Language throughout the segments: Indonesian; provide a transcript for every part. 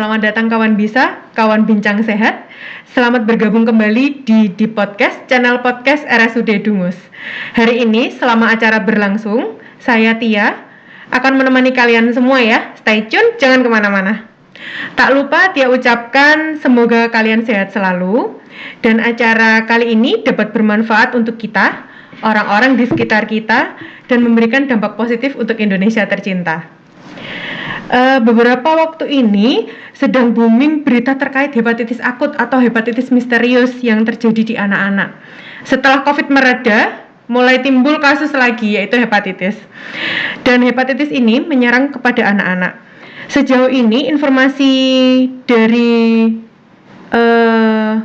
Selamat datang kawan bisa, kawan bincang sehat. Selamat bergabung kembali di podcast, channel podcast RSUD Dungus. Hari ini selama acara berlangsung, saya Tia akan menemani kalian semua ya. Stay tune, jangan kemana-mana. Tak lupa Tia ucapkan semoga kalian sehat selalu dan acara kali ini dapat bermanfaat untuk kita, orang-orang di sekitar kita, dan memberikan dampak positif untuk Indonesia tercinta. Beberapa waktu ini sedang booming berita terkait hepatitis akut atau hepatitis misterius yang terjadi di anak-anak. Setelah COVID mereda, mulai timbul kasus lagi yaitu hepatitis. Dan hepatitis ini menyerang kepada anak-anak. Sejauh ini informasi dari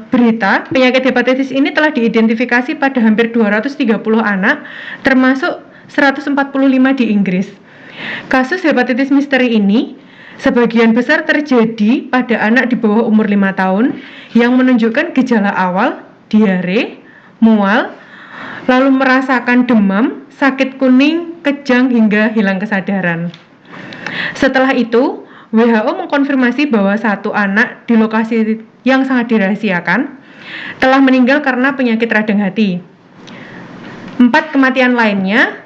berita penyakit hepatitis ini telah diidentifikasi pada hampir 230 anak, termasuk 145 di Inggris. Kasus hepatitis misteri ini sebagian besar terjadi pada anak di bawah umur 5 tahun yang menunjukkan gejala awal, diare, mual, lalu merasakan demam, sakit kuning, kejang hingga hilang kesadaran. Setelah itu, WHO mengkonfirmasi bahwa satu anak di lokasi yang sangat dirahasiakan telah meninggal karena penyakit radang hati. 4 kematian lainnya,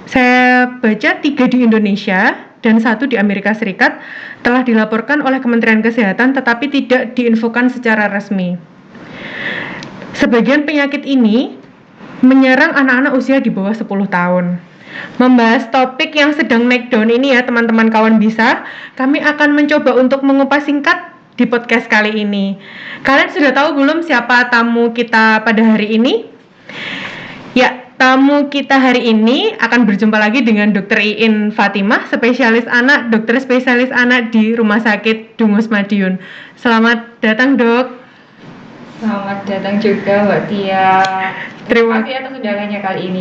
saya baca 3 di Indonesia dan 1 di Amerika Serikat telah dilaporkan oleh Kementerian Kesehatan tetapi tidak diinfokan secara resmi. Sebagian penyakit ini menyerang anak-anak usia di bawah 10 tahun. Membahas topik yang sedang naik daun ini ya teman-teman kawan bisa, kami akan mencoba untuk mengupas singkat di podcast kali ini. Kalian sudah tahu belum siapa tamu kita pada hari ini? Ya, tamu kita hari ini akan berjumpa lagi dengan Dr. Iin Fatimah, spesialis anak, dokter spesialis anak di Rumah Sakit Dungus Madiun. Selamat datang, Dok. Selamat datang juga Mbak Tia. Terima kasih atas undangannya kali ini.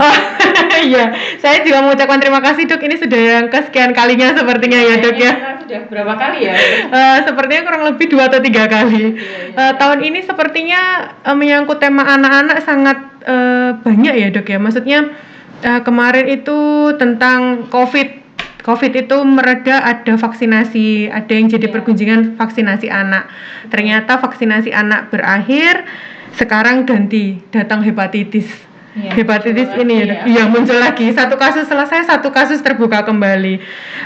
Iya, saya juga mengucapkan terima kasih, Dok. Ini sudah yang kesekian kalinya sepertinya ya, Dok ya. Sudah berapa kali ya? Sepertinya kurang lebih 2 atau 3 kali. Tahun ini sepertinya menyangkut tema anak-anak sangat banyak ya, Dok ya. Maksudnya kemarin itu tentang COVID itu mereda, ada vaksinasi, ada yang jadi pergunjingan vaksinasi anak. Ternyata vaksinasi anak berakhir, sekarang ganti datang hepatitis. Hepatitis ini ya muncul lagi, satu kasus selesai, satu kasus terbuka kembali.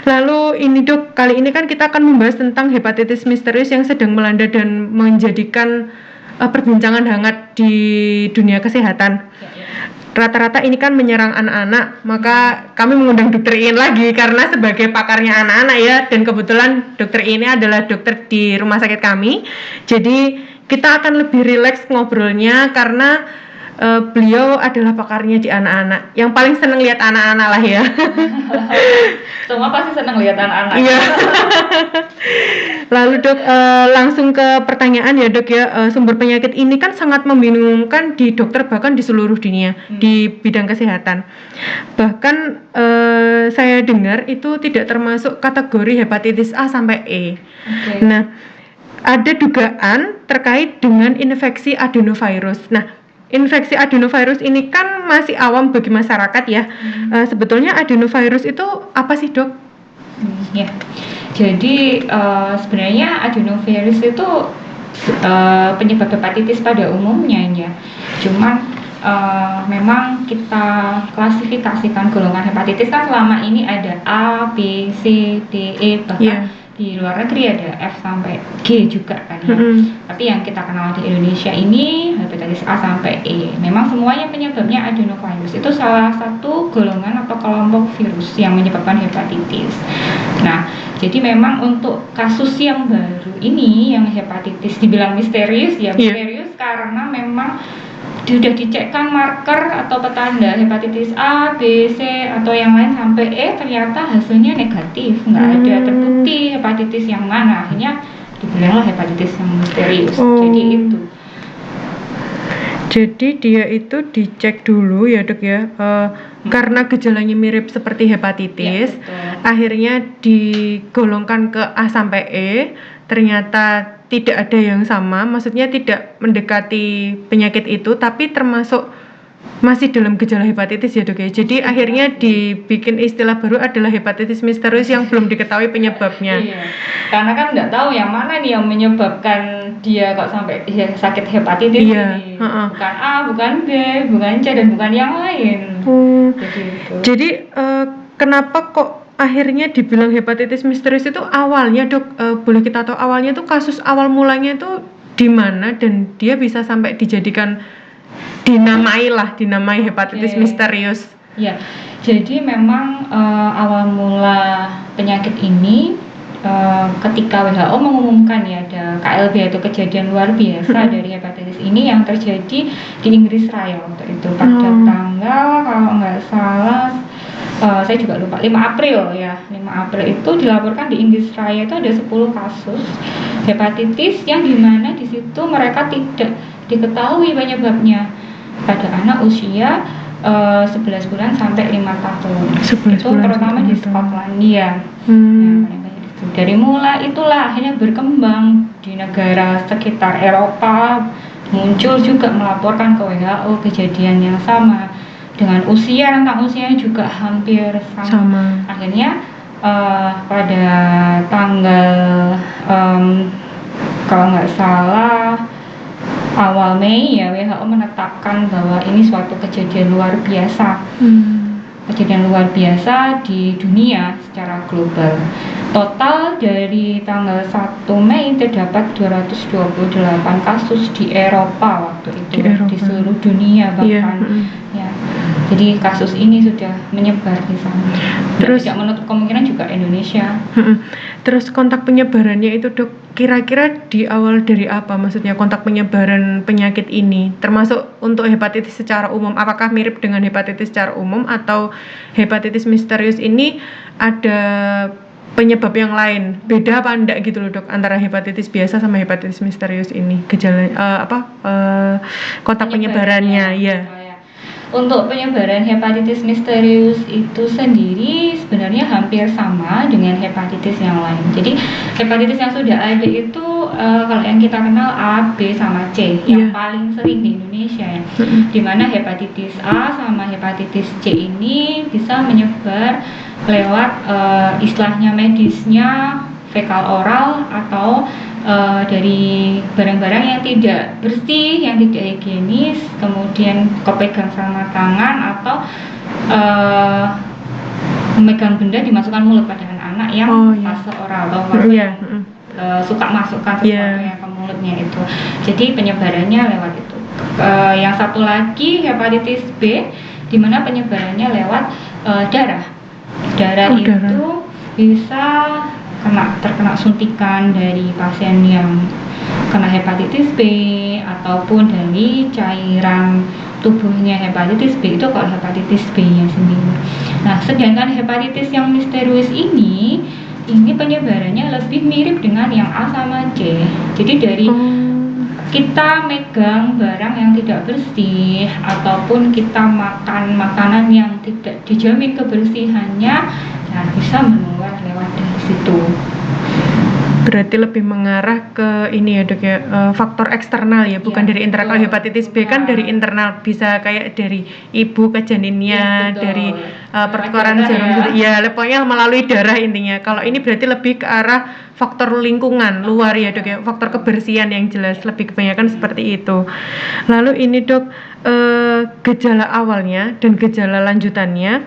Lalu ini Dok, kali ini kan kita akan membahas tentang hepatitis misterius yang sedang melanda dan menjadikan perbincangan hangat di dunia kesehatan. Rata-rata ini kan menyerang anak-anak, maka kami mengundang Dr. Iin lagi karena sebagai pakarnya anak-anak ya, dan kebetulan Dr. Iin ini adalah dokter di rumah sakit kami. Jadi kita akan lebih rileks ngobrolnya karena beliau adalah pakarnya di anak-anak. Yang paling seneng lihat anak-anak lah ya. Semua pasti seneng lihat anak-anak. Iya. Lalu Dok, langsung ke pertanyaan ya Dok ya. Sumber penyakit ini kan sangat membingungkan di dokter bahkan di seluruh dunia di bidang kesehatan. Bahkan saya dengar itu tidak termasuk kategori hepatitis A sampai E. Okay. Nah, ada dugaan terkait dengan infeksi adenovirus. Nah, infeksi adenovirus ini kan masih awam bagi masyarakat ya. Sebetulnya adenovirus itu apa sih, Dok? Ya, jadi sebenarnya adenovirus itu penyebab hepatitis pada umumnya ya. Cuman memang kita klasifikasikan golongan hepatitis kan selama ini ada A, B, C, D, E, bahkan di luar negeri ada F sampai G juga kan ya. Tapi yang kita kenal di Indonesia ini hepatitis A sampai E. Memang semuanya penyebabnya adenovirus. Itu salah satu golongan atau kelompok virus yang menyebabkan hepatitis. Nah, jadi memang untuk kasus yang baru ini yang hepatitis dibilang misterius ya, misterius karena memang sudah dicekkan marker atau petanda hepatitis A, B, C atau yang lain sampai E, ternyata hasilnya negatif, nggak ada terbukti hepatitis yang mana, akhirnya dibilanglah hepatitis yang misterius. Jadi itu. Jadi dia itu dicek dulu ya Dok ya, karena gejalanya mirip seperti hepatitis, akhirnya digolongkan ke A sampai E, ternyata tidak ada yang sama, maksudnya tidak mendekati penyakit itu, tapi termasuk masih dalam gejala hepatitis ya dok ya. Jadi akhirnya dibikin istilah baru adalah hepatitis misterius yang belum diketahui penyebabnya. Iya, karena kan nggak tahu yang mana nih yang menyebabkan dia kok sampai sakit hepatitis Iya, ini. heeh. Bukan A, bukan B, bukan C, dan bukan yang lain. Jadi itu. Jadi kenapa kok akhirnya dibilang hepatitis misterius itu awalnya dok, boleh kita tahu awalnya tuh kasus awal mulanya itu di mana dan dia bisa sampai dijadikan dinamai hepatitis Oke. misterius. Ya, jadi memang awal mula penyakit ini ketika WHO mengumumkan ya ada KLB atau kejadian luar biasa dari hepatitis ini yang terjadi di Inggris Raya waktu itu pada tanggal kalau nggak salah saya juga lupa 5 April ya 5 April itu dilaporkan di Inggris Raya itu ada 10 kasus hepatitis yang dimana di situ mereka tidak diketahui penyebabnya pada anak usia 11 bulan sampai 5 tahun. 11 Itu bulan terutama sampai di 5 tahun. Skotlandia. Ya, paling banyak itu. Dari mulai itulah akhirnya berkembang di negara sekitar Eropa, muncul juga melaporkan ke WHO kejadian yang sama dengan rentang usianya juga hampir sama. Akhirnya pada tanggal kalau nggak salah awal Mei ya WHO menetapkan bahwa ini suatu kejadian luar biasa. Kejadian luar biasa di dunia secara global. Total dari tanggal 1 Mei terdapat 228 kasus di Eropa waktu itu di seluruh dunia bahkan. Ya. Jadi kasus ini sudah menyebar di sana. Terus tidak menutup kemungkinan juga Indonesia. Terus kontak penyebarannya itu dok, kira-kira di awal dari apa? Maksudnya kontak penyebaran penyakit ini, termasuk untuk hepatitis secara umum, apakah mirip dengan hepatitis secara umum atau hepatitis misterius ini ada penyebab yang lain? Beda apa enggak gitu loh dok antara hepatitis biasa sama hepatitis misterius ini? Gejala kontak penyebarannya ya. Untuk penyebaran hepatitis misterius itu sendiri sebenarnya hampir sama dengan hepatitis yang lain. Jadi hepatitis yang sudah ada itu kalau yang kita kenal A, B, sama C yang paling sering di Indonesia ya. Dimana hepatitis A sama hepatitis C ini bisa menyebar lewat istilahnya medisnya fekal oral atau dari barang-barang yang tidak bersih, yang tidak higienis, kemudian kepegang sama tangan atau memegang benda dimasukkan mulut pada anak-anak yang fase oral atau fase suka masukkan sesuatu yang ke mulutnya itu. Jadi penyebarannya lewat itu. Yang satu lagi hepatitis B, di mana penyebarannya lewat darah. Darah itu bisa terkena suntikan dari pasien yang kena hepatitis B ataupun dari cairan tubuhnya hepatitis B itu kalau hepatitis B-nya sendiri. Nah, sedangkan hepatitis yang misterius ini penyebarannya lebih mirip dengan yang A sama C. Jadi dari kita megang barang yang tidak bersih ataupun kita makan makanan yang tidak dijamin kebersihannya, nah bisa menular lewat dari situ. Berarti lebih mengarah ke ini ya dok ya, faktor eksternal ya, bukan dari internal. Hepatitis B kan dari internal, bisa kayak dari ibu ke janinnya, dari pertukaran jarum ya, pokoknya melalui darah intinya. Kalau ini berarti lebih ke arah faktor lingkungan luar ya dok ya, faktor kebersihan yang jelas, lebih kebanyakan seperti itu. Lalu ini dok, gejala awalnya dan gejala lanjutannya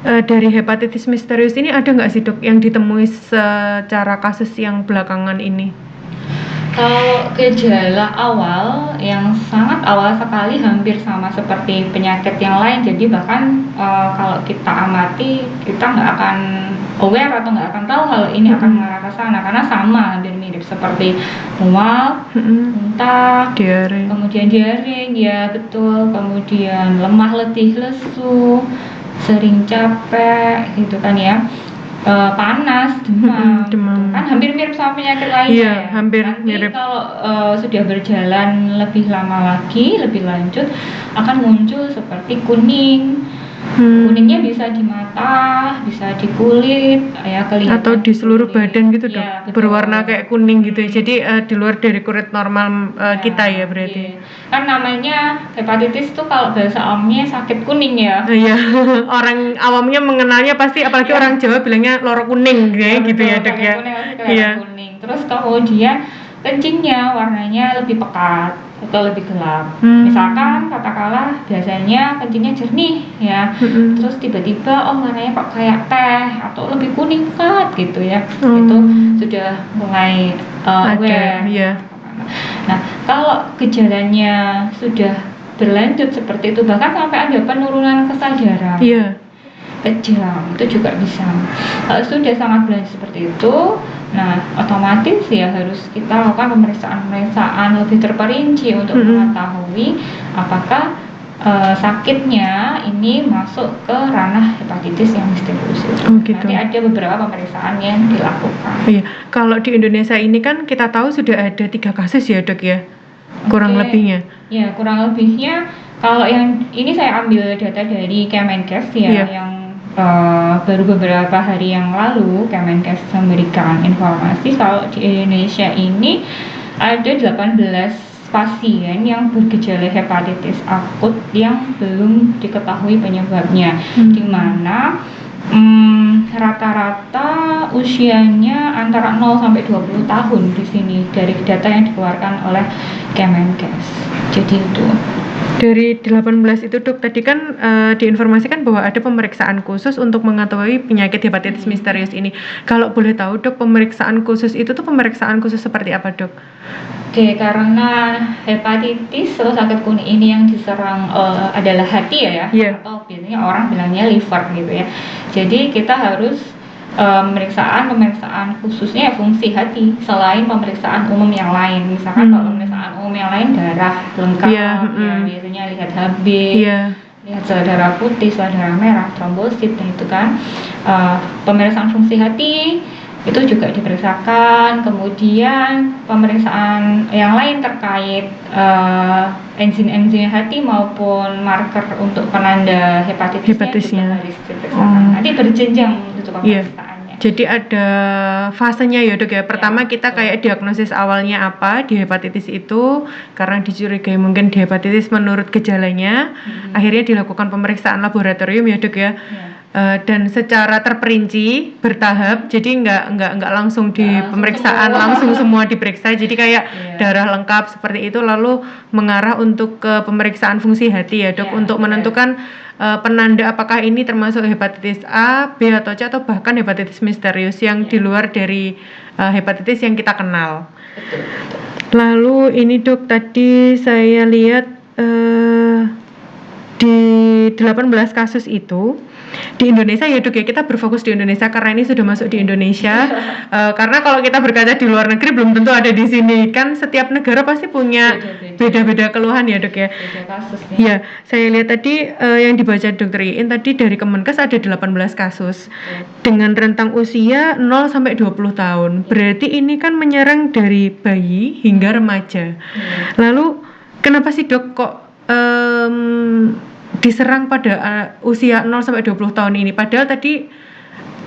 dari hepatitis misterius ini ada nggak sih dok yang ditemui secara kasus yang belakangan ini? Kalau gejala awal yang sangat awal sekali hampir sama seperti penyakit yang lain, jadi bahkan kalau kita amati kita nggak akan aware atau nggak akan tahu kalau ini akan mengarah ke sana karena sama hampir mirip seperti mual, muntah, kemudian diare, ya betul, kemudian lemah, letih, lesu, sering capek gitu kan ya, panas, demam, kan hampir mirip sama penyakit lainnya. Hampir nanti mirip. Kalau sudah berjalan lebih lama lagi, lebih lanjut akan muncul seperti kuning, Kuningnya bisa di mata, bisa di kulit, ya kelihatan. Atau di seluruh kulit. badan gitu dok, Iya, betul. berwarna kayak kuning gitu ya. Jadi di luar dari kulit normal kita ya berarti. Iya. Kan namanya hepatitis tuh kalau bahasa awamnya sakit kuning ya. Iya, orang awamnya mengenalnya pasti, apalagi Iya. orang Jawa bilangnya loro kuning kayak gitu Betul, ya dok sakit ya. kuning pasti kelihatan Iya. kuning. Terus kemudian kencingnya warnanya lebih pekat atau lebih gelap. Misalkan katakanlah biasanya kencingnya jernih ya. Terus tiba-tiba warnanya kok kayak teh atau lebih kuning pekat gitu ya. Itu sudah mulai aware. Iya. Nah, kalau gejalanya sudah berlanjut seperti itu, bahkan sampai ada penurunan kesadaran, Iya. kejang, itu juga bisa. Kalau sudah sangat berlanjut seperti itu, nah otomatis ya harus kita lakukan pemeriksaan lebih terperinci untuk mengetahui apakah sakitnya ini masuk ke ranah hepatitis yang misterius itu. Gitu. Nanti ada beberapa pemeriksaan yang dilakukan. Iya, kalau di Indonesia ini kan kita tahu sudah ada 3 kasus ya dok ya, kurang lebihnya. Ya, kurang lebihnya. Kalau yang ini saya ambil data dari Kemenkes ya, yang baru beberapa hari yang lalu Kemenkes memberikan informasi kalau di Indonesia ini ada 18 pasien yang bergejala hepatitis akut yang belum diketahui penyebabnya, di mana rata-rata usianya antara 0 sampai 20 tahun di sini dari data yang dikeluarkan oleh Kemenkes. Jadi itu. Dari 18 itu dok, tadi kan diinformasikan bahwa ada pemeriksaan khusus untuk mengetahui penyakit hepatitis misterius ini. Kalau boleh tahu dok, pemeriksaan khusus itu tuh pemeriksaan khusus seperti apa dok? Oke, karena hepatitis atau sakit kuning ini yang diserang adalah hati ya, atau biasanya orang bilangnya liver gitu ya. Jadi kita harus pemeriksaan khususnya fungsi hati selain pemeriksaan umum yang lain. Misalkan kalau pemeriksaan umum yang lain darah lengkap, ya, biasanya lihat HB, lihat sel darah putih, sel darah merah, trombosit, dan itu kan pemeriksaan fungsi hati itu juga diperiksakan. Kemudian pemeriksaan yang lain terkait enzim-enzim hati maupun marker untuk penanda hepatitisnya juga harus diperiksakan. Nanti berjenjang untuk pemeriksaannya. Jadi ada fasenya ya dok ya. Pertama kita kayak diagnosis awalnya apa di hepatitis itu, karena dicurigai mungkin di hepatitis menurut gejalanya. Akhirnya dilakukan pemeriksaan laboratorium ya dok ya. Dan secara terperinci bertahap, jadi nggak langsung di pemeriksaan langsung semua diperiksa, jadi kayak darah lengkap seperti itu, lalu mengarah untuk ke pemeriksaan fungsi hati ya dok, untuk menentukan penanda apakah ini termasuk hepatitis A, B atau C, atau bahkan hepatitis misterius yang di luar dari hepatitis yang kita kenal. Lalu ini dok, tadi saya lihat di 18 kasus itu di Indonesia ya dok ya, kita berfokus di Indonesia karena ini sudah masuk di Indonesia. Karena kalau kita berkaca di luar negeri belum tentu ada di sini, kan setiap negara pasti punya beda-beda keluhan ya dok ya. Beda kasusnya. Ya, saya lihat tadi yang dibaca Dr. Iin tadi dari Kemenkes ada 18 kasus dengan rentang usia 0 sampai 20 tahun. Berarti ini kan menyerang dari bayi hingga remaja. Lalu kenapa sih dok kok diserang pada usia 0 sampai 20 tahun ini? Padahal tadi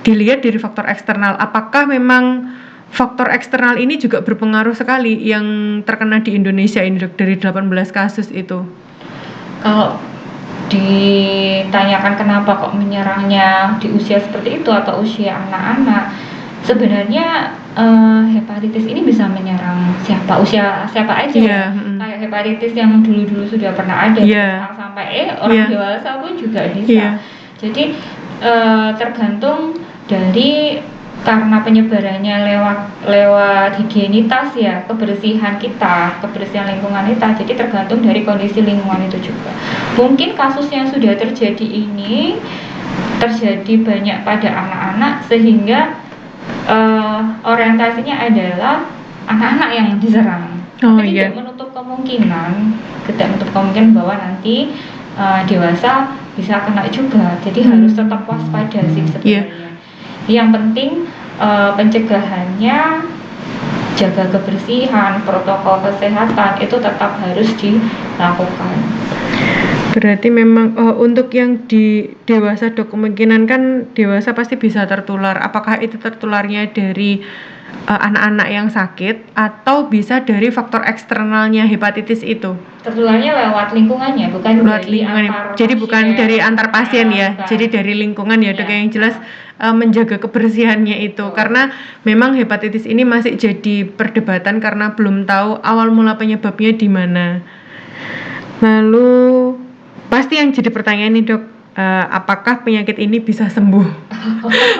dilihat dari faktor eksternal. Apakah memang faktor eksternal ini juga berpengaruh sekali yang terkena di Indonesia ini dok, dari 18 kasus itu? Kalau ditanyakan kenapa kok menyerangnya di usia seperti itu atau usia anak-anak, sebenarnya hepatitis ini bisa menyerang siapa aja. Kayak hepatitis yang dulu sudah pernah ada, sampai orang dewasa pun juga bisa. Jadi tergantung dari, karena penyebarannya lewat higienitas ya, kebersihan kita, kebersihan lingkungan kita. Jadi tergantung dari kondisi lingkungan itu juga. Mungkin kasus yang sudah terjadi ini terjadi banyak pada anak-anak, sehingga orientasinya adalah anak-anak yang diserang. Tapi tidak menutup kemungkinan bahwa nanti dewasa bisa kena juga. Jadi harus tetap waspada sih sebenarnya. Yang penting pencegahannya, jaga kebersihan, protokol kesehatan itu tetap harus dilakukan. Berarti memang untuk yang di dewasa Dok, kemungkinan kan dewasa pasti bisa tertular. Apakah itu tertularnya dari anak-anak yang sakit atau bisa dari faktor eksternalnya hepatitis itu? Tertularnya lewat lingkungannya, bukan Lewat dari lingkungan. antar Jadi bukan pasien. dari antar pasien ya. Bukan. Jadi dari lingkungan ya Dok. Iya. Yang jelas menjaga kebersihannya itu. Betul. Karena memang hepatitis ini masih jadi perdebatan karena belum tahu awal mula penyebabnya di mana. Lalu pasti yang jadi pertanyaan nih Dok, apakah penyakit ini bisa sembuh?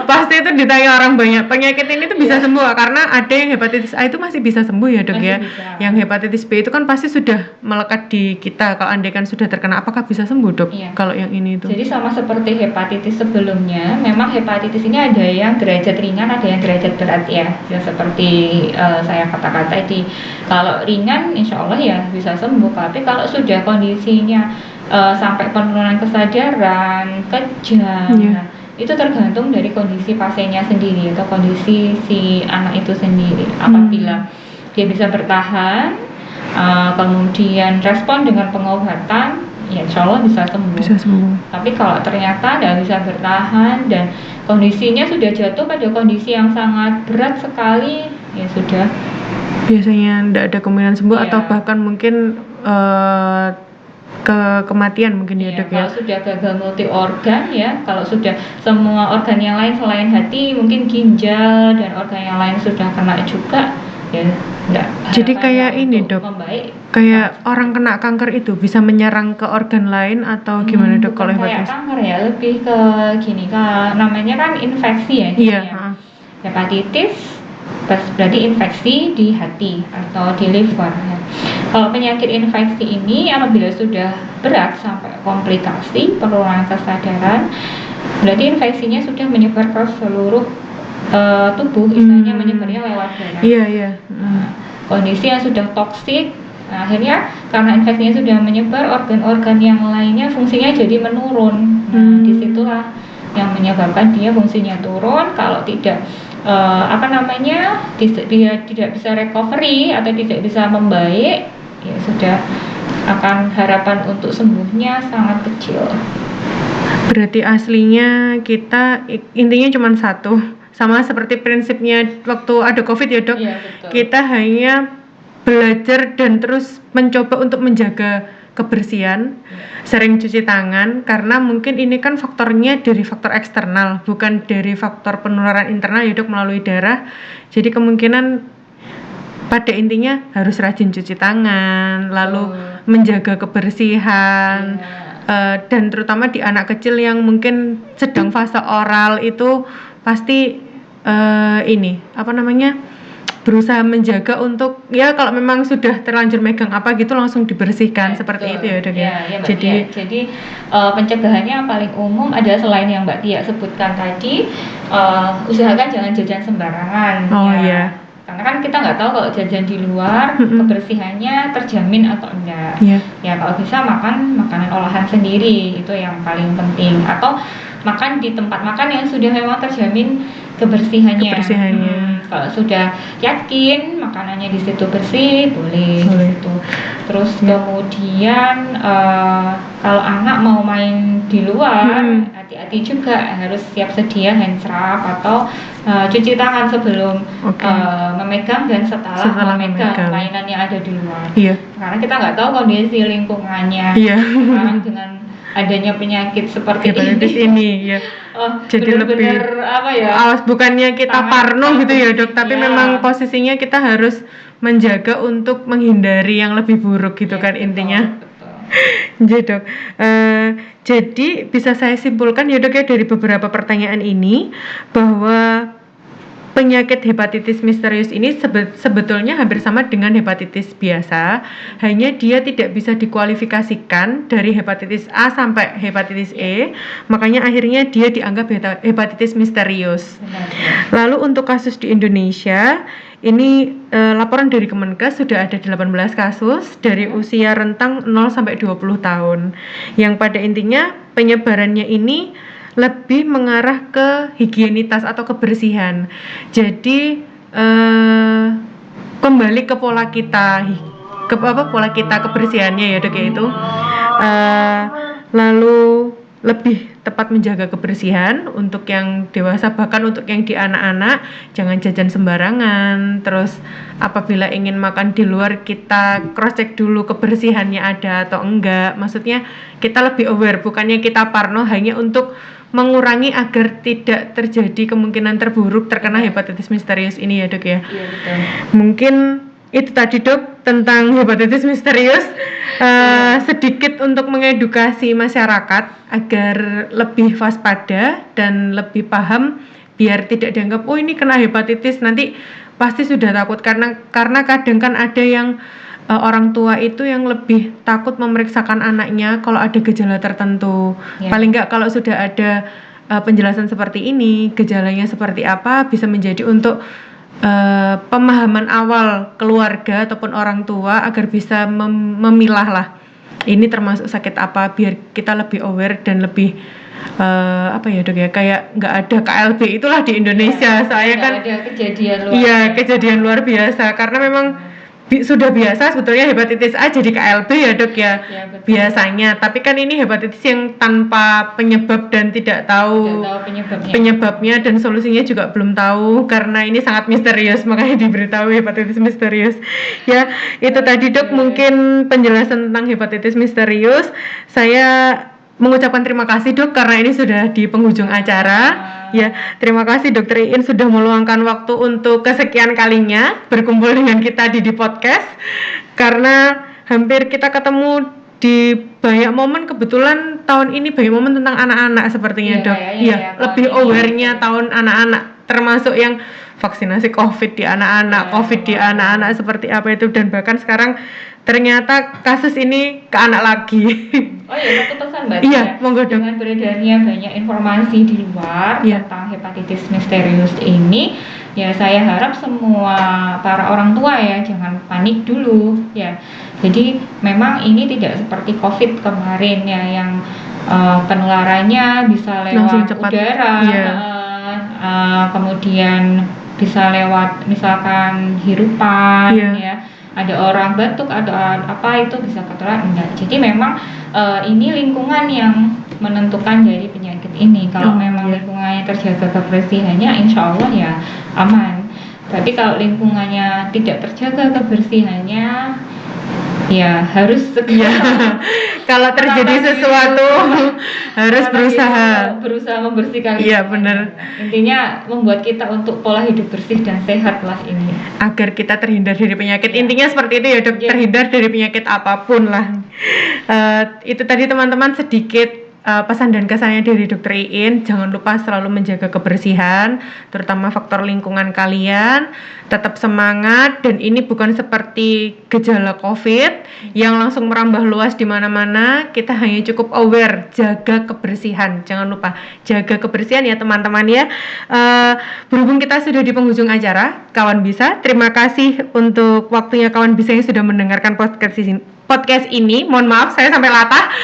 Pasti itu ditanya orang banyak, penyakit ini tuh bisa sembuh karena ada yang hepatitis A itu masih bisa sembuh ya Dok Masih ya. bisa. Yang hepatitis B itu kan pasti sudah melekat di kita, kalau andai kan sudah terkena, apakah bisa sembuh Dok? Iya. Kalau yang ini itu? Jadi sama seperti hepatitis sebelumnya, memang hepatitis ini ada yang derajat ringan, ada yang derajat berat ya. Ya seperti saya katakan tadi, kalau ringan insya Allah ya bisa sembuh. Tapi kalau sudah kondisinya sampai penurunan kesadaran, kejang, Iya. nah, itu tergantung dari kondisi pasiennya sendiri atau kondisi si anak itu sendiri. Apabila dia bisa bertahan, kemudian respon dengan pengobatan, ya insya Allah bisa sembuh. Bisa sembuh. Tapi kalau ternyata tidak bisa bertahan dan kondisinya sudah jatuh pada kondisi yang sangat berat sekali, ya sudah. Biasanya tidak ada kemungkinan sembuh Iya. atau bahkan mungkin kematian mungkin ya Iya, Dok ya. kalau sudah gagal multi organ ya, kalau sudah semua organ yang lain selain hati, mungkin ginjal dan organ yang lain sudah kena juga, ya enggak. Jadi kayak ini Dok, membaik. kayak orang kena kanker itu bisa menyerang ke organ lain atau gimana Dok kalau Bukan kayak hepatitis? kanker ya, lebih ke gini, namanya kan infeksi ya. Iya. Hepatitis berarti infeksi di hati atau di liver ya. Kalau penyakit infeksi ini apabila sudah berat sampai komplikasi penurunan kesadaran, berarti infeksinya sudah menyebar ke seluruh tubuh, istilahnya menyebarnya lewat darah. Iya. Kondisi yang sudah toksik, akhirnya karena infeksinya sudah menyebar, organ-organ yang lainnya fungsinya jadi menurun. Nah, disitulah yang menyebabkan dia fungsinya turun. Kalau tidak dia tidak bisa recovery atau tidak bisa membaik, ya sudah akan harapan untuk sembuhnya sangat kecil. Berarti aslinya kita intinya cuma satu, sama seperti prinsipnya waktu ada COVID ya Dok. Iya, betul. Kita hanya belajar dan terus mencoba untuk menjaga kebersihan, sering cuci tangan, karena mungkin ini kan faktornya dari faktor eksternal, bukan dari faktor penularan internal ya Dok melalui darah. Jadi kemungkinan pada intinya harus rajin cuci tangan, lalu menjaga kebersihan. Dan terutama di anak kecil yang mungkin sedang fase oral itu pasti berusaha menjaga untuk ya kalau memang sudah terlanjur megang apa gitu langsung dibersihkan seperti itu ya Dok ya. Jadi pencegahannya yang paling umum adalah selain yang Mbak Tia sebutkan tadi, usahakan jangan jajan sembarangan. Iya. Karena kan kita nggak tahu kalau jajan di luar kebersihannya terjamin atau enggak. Ya kalau bisa makan makanan olahan sendiri, itu yang paling penting. Atau makan di tempat makan yang sudah memang terjamin kebersihannya. Kalau sudah yakin makanannya di situ bersih, boleh. Gitu. Terus kemudian kalau anak mau main di luar, hati-hati juga, harus siap sedia hand rub atau cuci tangan sebelum memegang dan setelah memegang mainan yang ada di luar. Karena kita nggak tahu kondisi lingkungannya. Sekarang dengan adanya penyakit seperti ini. Jadi lebih awas, bukannya kita parno gitu ya Dok, tapi memang posisinya kita harus menjaga untuk menghindari yang lebih buruk gitu kan intinya. Jadi Dok, jadi bisa saya simpulkan ya Dok ya dari beberapa pertanyaan ini bahwa penyakit hepatitis misterius ini sebetulnya hampir sama dengan hepatitis biasa, hanya dia tidak bisa dikualifikasikan dari hepatitis A sampai hepatitis E, makanya akhirnya dia dianggap hepatitis misterius. Lalu untuk kasus di Indonesia, ini laporan dari Kemenkes sudah ada 18 kasus dari usia rentang 0 sampai 20 tahun. Yang pada intinya penyebarannya ini lebih mengarah ke higienitas atau kebersihan. Jadi kembali ke pola kita kebersihannya ya Dok ya itu. Lalu lebih tepat menjaga kebersihan untuk yang dewasa, bahkan untuk yang di anak-anak jangan jajan sembarangan. Terus apabila ingin makan di luar kita cross check dulu kebersihannya ada atau enggak. Maksudnya kita lebih aware, bukannya kita parno hanya untuk mengurangi agar tidak terjadi kemungkinan terburuk terkena hepatitis misterius ini ya dok ya. Iya betul. Mungkin itu tadi dok tentang hepatitis misterius. Sedikit untuk mengedukasi masyarakat agar lebih waspada dan lebih paham biar tidak dianggap oh ini kena hepatitis nanti pasti sudah takut, karena kadang kan ada yang orang tua itu yang lebih takut memeriksakan anaknya kalau ada gejala tertentu. Paling enggak kalau sudah ada penjelasan seperti ini, gejalanya seperti apa, bisa menjadi untuk pemahaman awal keluarga ataupun orang tua agar bisa memilah lah ini termasuk sakit apa, biar kita lebih aware dan lebih apa ya dok ya, kayak nggak ada KLB itulah di Indonesia. Saya kan ada kejadian luar kejadian luar biasa karena memang sudah biasa sebetulnya hepatitis A jadi KLB ya dok ya, biasanya, tapi kan ini hepatitis yang tanpa penyebab dan tidak tahu penyebabnya dan solusinya juga belum tahu karena ini sangat misterius, makanya diberitahu hepatitis misterius ya. Itu tadi dok mungkin penjelasan tentang hepatitis misterius. Saya mengucapkan terima kasih dok karena ini sudah di penghujung acara. Ya, terima kasih Dokter Iin sudah meluangkan waktu untuk kesekian kalinya berkumpul dengan kita di podcast, karena hampir kita ketemu di banyak momen. Kebetulan tahun ini banyak momen tentang anak-anak sepertinya dok. Iya, lebih aware-nya tahun anak-anak, termasuk yang vaksinasi COVID di anak-anak, COVID di anak-anak seperti apa itu, dan bahkan sekarang ternyata kasus ini ke anak lagi. Oh iya, satu pesan Mbak. Iya, monggo dok. Dengan beredarnya banyak informasi di luar tentang hepatitis misterius ini, ya saya harap semua para orang tua ya jangan panik dulu ya. Jadi memang ini tidak seperti COVID kemarin ya yang penularannya bisa lewat udara, kemudian bisa lewat misalkan hirupan ya. Ada orang batuk, ada apa itu bisa ketularan, enggak. Jadi memang ini lingkungan yang menentukan dari penyakit ini. Kalau memang lingkungannya terjaga kebersihannya, insya Allah ya aman. Tapi kalau lingkungannya tidak terjaga kebersihannya, ya harus kalau terjadi sesuatu harus berusaha membersihkan. Iya benar. Intinya membuat kita untuk pola hidup bersih dan sehat lah ini. Agar kita terhindar dari penyakit. Intinya seperti itu ya dok. Terhindar dari penyakit apapun lah. Itu tadi teman-teman sedikit pesan dan kesannya dari Dokter Iin. Jangan lupa selalu menjaga kebersihan, terutama faktor lingkungan kalian. Tetap semangat, dan ini bukan seperti gejala COVID yang langsung merambah luas di mana-mana. Kita hanya cukup aware, jaga kebersihan. Jangan lupa jaga kebersihan ya teman-teman ya. Berhubung kita sudah di penghujung acara, kawan bisa, terima kasih untuk waktunya kawan bisa yang sudah mendengarkan podcast ini. Mohon maaf saya sampai latah.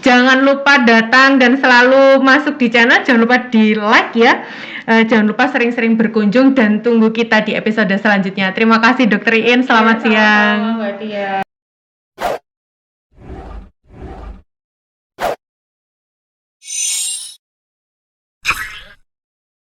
Jangan lupa datang dan selalu masuk di channel. Jangan lupa di like ya. Jangan lupa sering-sering berkunjung dan tunggu kita di episode selanjutnya. Terima kasih Dokter Iin. Selamat siang.